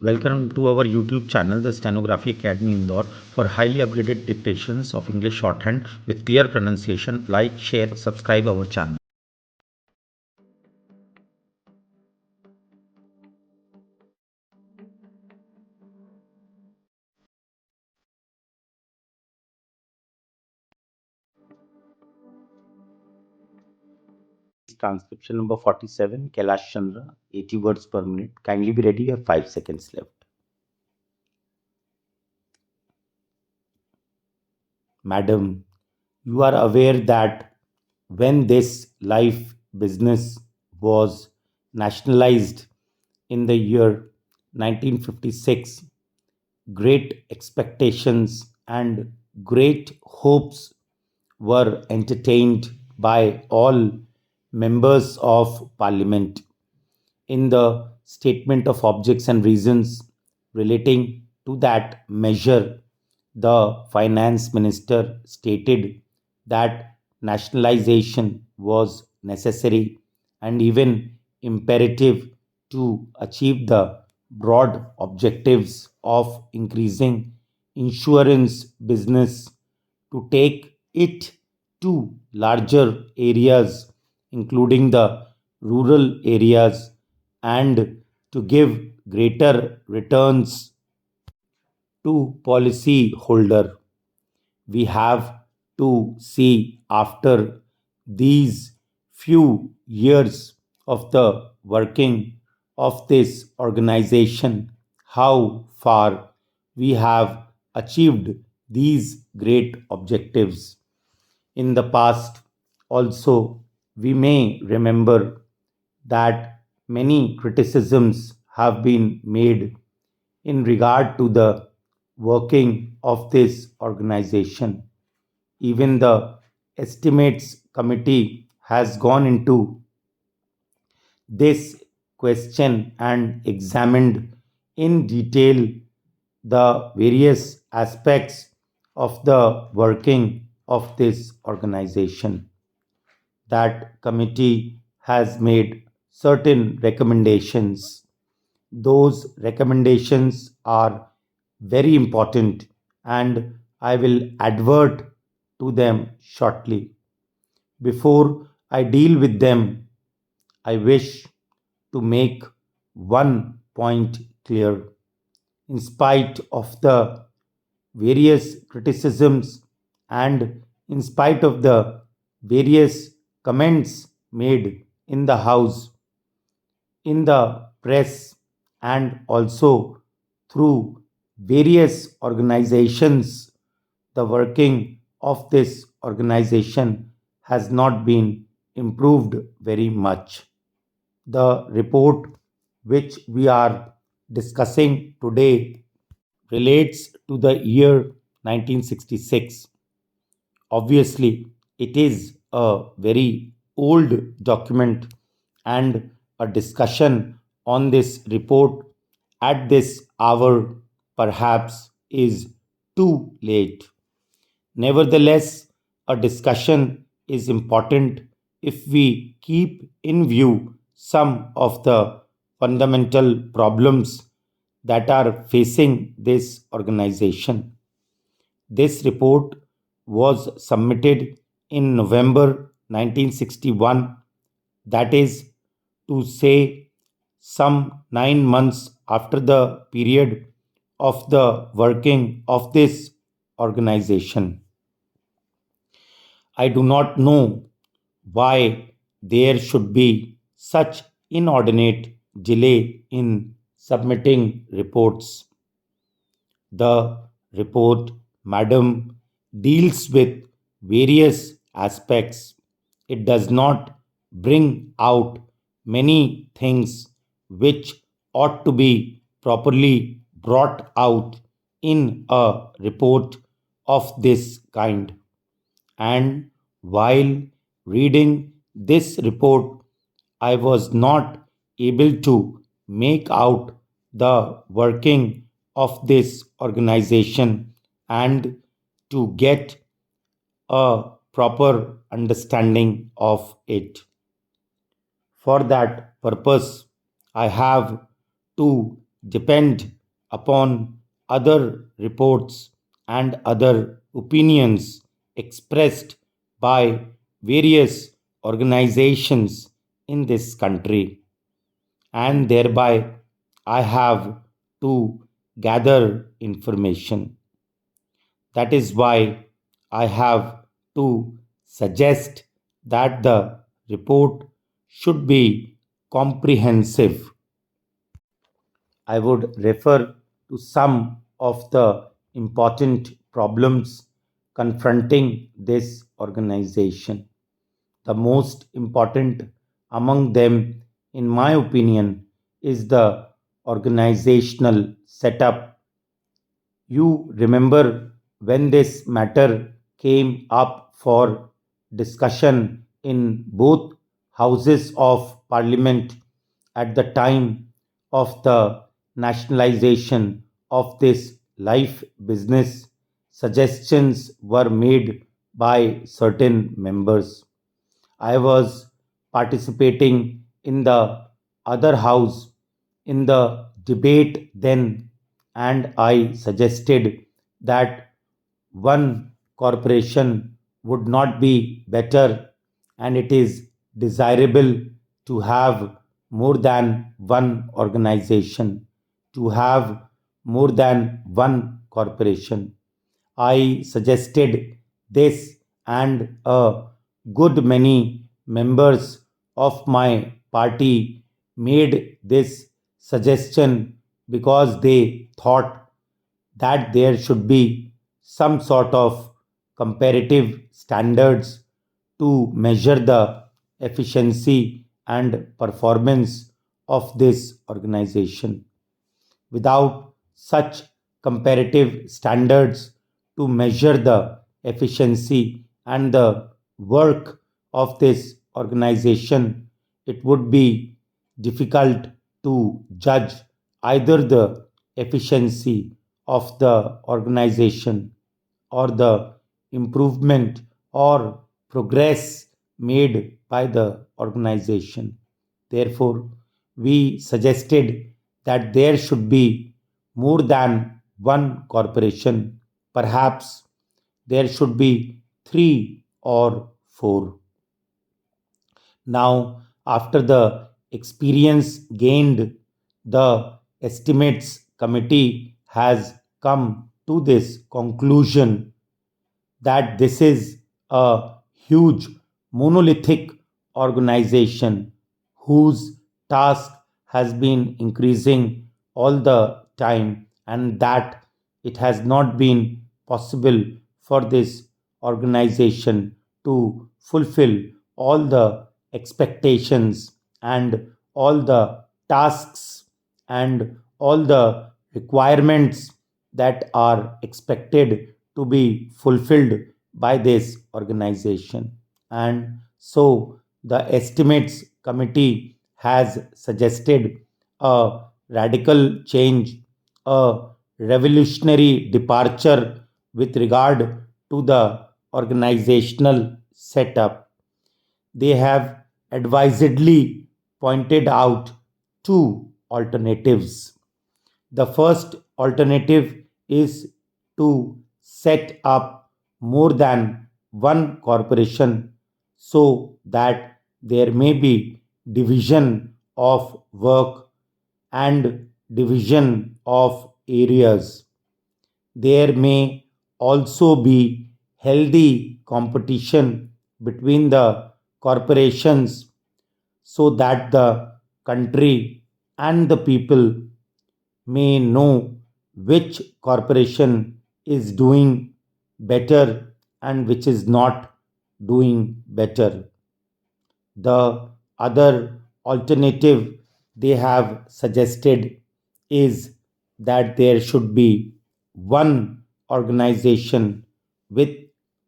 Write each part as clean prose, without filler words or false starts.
Welcome to our YouTube channel, the Stenography Academy Indore, for highly upgraded dictations of English shorthand with clear pronunciation. Like, share, subscribe our channel. Transcription number 47, Kailash Chandra, 80 words per minute. Kindly be ready, you have 5 seconds left. Madam, you are aware that when this life business was nationalized in the year 1956, great expectations and great hopes were entertained by all members of parliament. In the statement of objects and reasons relating to that measure, the finance minister stated that nationalization was necessary and even imperative to achieve the broad objectives of increasing insurance business, to take it to larger areas, including the rural areas, and to give greater returns to policy holder. We have to see after these few years of the working of this organization how far we have achieved these great objectives. In the past, also, we may remember that many criticisms have been made in regard to the working of this organization. Even the estimates committee has gone into this question and examined in detail the various aspects of the working of this organization. That committee has made certain recommendations. Those recommendations are very important and I will advert to them shortly. Before I deal with them, I wish to make one point clear. In spite of the various criticisms and in spite of the various comments made in the House, in the press, and also through various organizations, the working of this organization has not been improved very much. The report which we are discussing today relates to the year 1966. Obviously, it is a very old document, and a discussion on this report at this hour perhaps is too late. Nevertheless, a discussion is important if we keep in view some of the fundamental problems that are facing this organization. This report was submitted in November 1961, that is to say, some 9 months after the period of the working of this organization. I do not know why there should be such inordinate delay in submitting reports. The report, madam, deals with various aspects. It does not bring out many things which ought to be properly brought out in a report of this kind. And while reading this report, I was not able to make out the working of this organization and to get a proper understanding of it. For that purpose, I have to depend upon other reports and other opinions expressed by various organizations in this country, and thereby I have to gather information. That is why I have to suggest that the report should be comprehensive. I would refer to some of the important problems confronting this organization. The most important among them, in my opinion, is the organizational setup. You remember when this matter came up for discussion in both houses of parliament at the time of the nationalization of this life business. Suggestions were made by certain members. I was participating in the other house in the debate then, and I suggested that one corporation would not be better, and it is desirable to have more than one organization, to have more than one corporation. I suggested this, and a good many members of my party made this suggestion because they thought that there should be some sort of comparative standards to measure the efficiency and performance of this organization. Without such comparative standards to measure the efficiency and the work of this organization, it would be difficult to judge either the efficiency of the organization or the improvement or progress made by the organization. Therefore, we suggested that there should be more than one corporation. Perhaps there should be three or four. Now, after the experience gained, the estimates committee has come to this conclusion that this is a huge monolithic organization whose task has been increasing all the time, and that it has not been possible for this organization to fulfill all the expectations and all the tasks and all the requirements that are expected to be fulfilled by this organization. And so the estimates committee has suggested a radical change, a revolutionary departure with regard to the organizational setup. They have advisedly pointed out two alternatives. The first alternative is to set up more than one corporation so that there may be division of work and division of areas. There may also be healthy competition between the corporations so that the country and the people may know which corporation is doing better and which is not doing better. The other alternative they have suggested is that there should be one organization with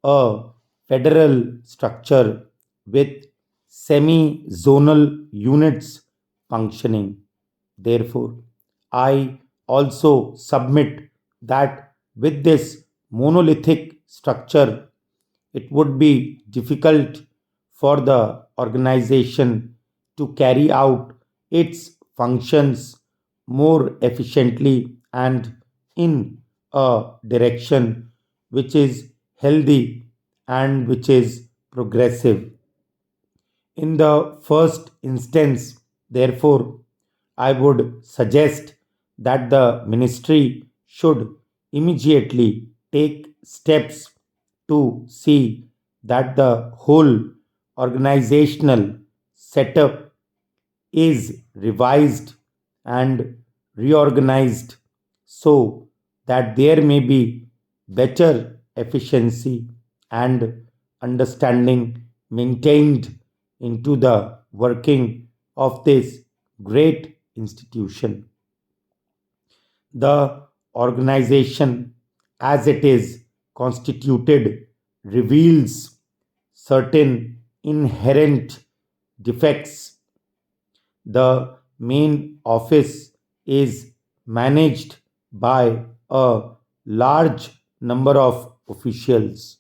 a federal structure with semi zonal units functioning. Therefore, I also submit that with this monolithic structure, it would be difficult for the organization to carry out its functions more efficiently and in a direction which is healthy and which is progressive. In the first instance, therefore, I would suggest that the ministry should immediately take steps to see that the whole organizational setup is revised and reorganized so that there may be better efficiency and understanding maintained into the working of this great institution. The organization, as it is constituted, reveals certain inherent defects. The main office is managed by a large number of officials.